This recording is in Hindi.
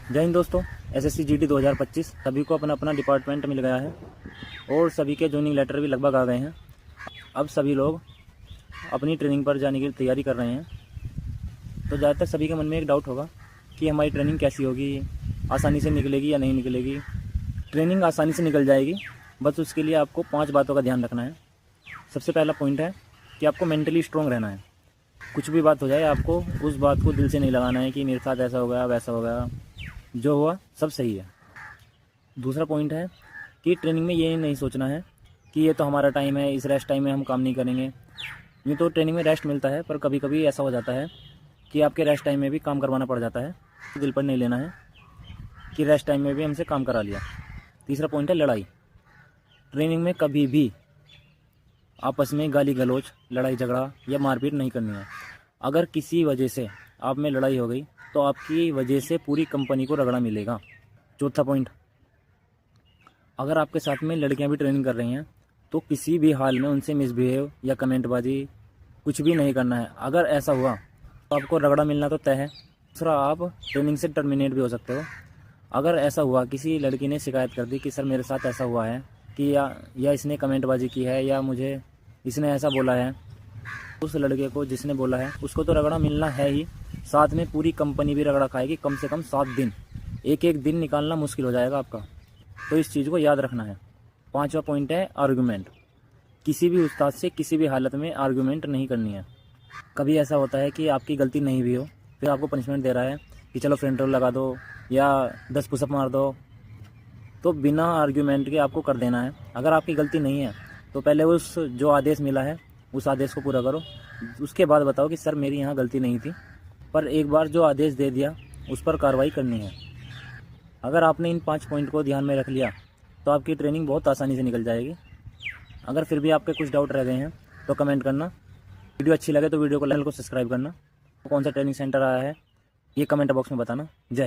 जय हिंद दोस्तों। एसएससी जीडी 2025 सभी को अपना अपना डिपार्टमेंट मिल गया है और सभी के ज्वाइनिंग लेटर भी लगभग आ गए हैं। अब सभी लोग अपनी ट्रेनिंग पर जाने की तैयारी कर रहे हैं। तो ज़्यादातर सभी के मन में एक डाउट होगा कि हमारी ट्रेनिंग कैसी होगी, आसानी से निकलेगी या नहीं निकलेगी। ट्रेनिंग आसानी से निकल जाएगी, बस उसके लिए आपको 5 बातों का ध्यान रखना है। सबसे पहला पॉइंट है कि आपको मेंटली स्ट्रॉन्ग रहना है। कुछ भी बात हो जाए, आपको उस बात को दिल से नहीं लगाना है कि मेरे साथ ऐसा हो गया वैसा हो गया, जो हुआ सब सही है। दूसरा पॉइंट है कि ट्रेनिंग में ये नहीं सोचना है कि ये तो हमारा टाइम है, इस रेस्ट टाइम में हम काम नहीं करेंगे। यूँ तो ट्रेनिंग में रेस्ट मिलता है, पर कभी कभी ऐसा हो जाता है कि आपके रेस्ट टाइम में भी काम करवाना पड़ जाता है। दिल पर नहीं लेना है कि रेस्ट टाइम में भी हमसे काम करा लिया। तीसरा पॉइंट है लड़ाई। ट्रेनिंग में कभी भी आपस में गाली गलौज, लड़ाई झगड़ा या मारपीट नहीं करनी है। अगर किसी वजह से आप में लड़ाई हो गई तो आपकी वजह से पूरी कंपनी को रगड़ा मिलेगा। चौथा पॉइंट, अगर आपके साथ में लड़कियां भी ट्रेनिंग कर रही हैं तो किसी भी हाल में उनसे मिसबिहेव या कमेंटबाजी कुछ भी नहीं करना है। अगर ऐसा हुआ तो आपको रगड़ा मिलना तो तय है। दूसरा, आप ट्रेनिंग से टर्मिनेट भी हो सकते हो। अगर ऐसा हुआ, किसी लड़की ने शिकायत कर दी कि सर मेरे साथ ऐसा हुआ है कि या इसने कमेंटबाजी की है या मुझे इसने ऐसा बोला है, उस लड़के को जिसने बोला है उसको तो रगड़ा मिलना है ही, साथ में पूरी कंपनी भी रगड़ा खाएगी। कम से कम 7 दिन, एक दिन निकालना मुश्किल हो जाएगा आपका। तो इस चीज़ को याद रखना है। 5वां पॉइंट है आर्गूमेंट। किसी भी उस्ताद से किसी भी हालत में आर्गूमेंट नहीं करनी है। कभी ऐसा होता है कि आपकी गलती नहीं भी हो, फिर आपको पनिशमेंट दे रहा है कि चलो फ्रंट रोल लगा दो या 10 पुशअप मार दो, तो बिना आर्गूमेंट के आपको कर देना है। अगर आपकी गलती नहीं है तो पहले उस जो आदेश मिला है उस आदेश को पूरा करो, उसके बाद बताओ कि सर मेरी यहाँ गलती नहीं थी। पर एक बार जो आदेश दे दिया उस पर कार्रवाई करनी है। अगर आपने इन 5 पॉइंट को ध्यान में रख लिया तो आपकी ट्रेनिंग बहुत आसानी से निकल जाएगी। अगर फिर भी आपके कुछ डाउट रह गए हैं तो कमेंट करना। वीडियो अच्छी लगे तो वीडियो को चैनल को सब्सक्राइब करना। कौन सा ट्रेनिंग सेंटर आया है ये कमेंट बॉक्स में बताना। जय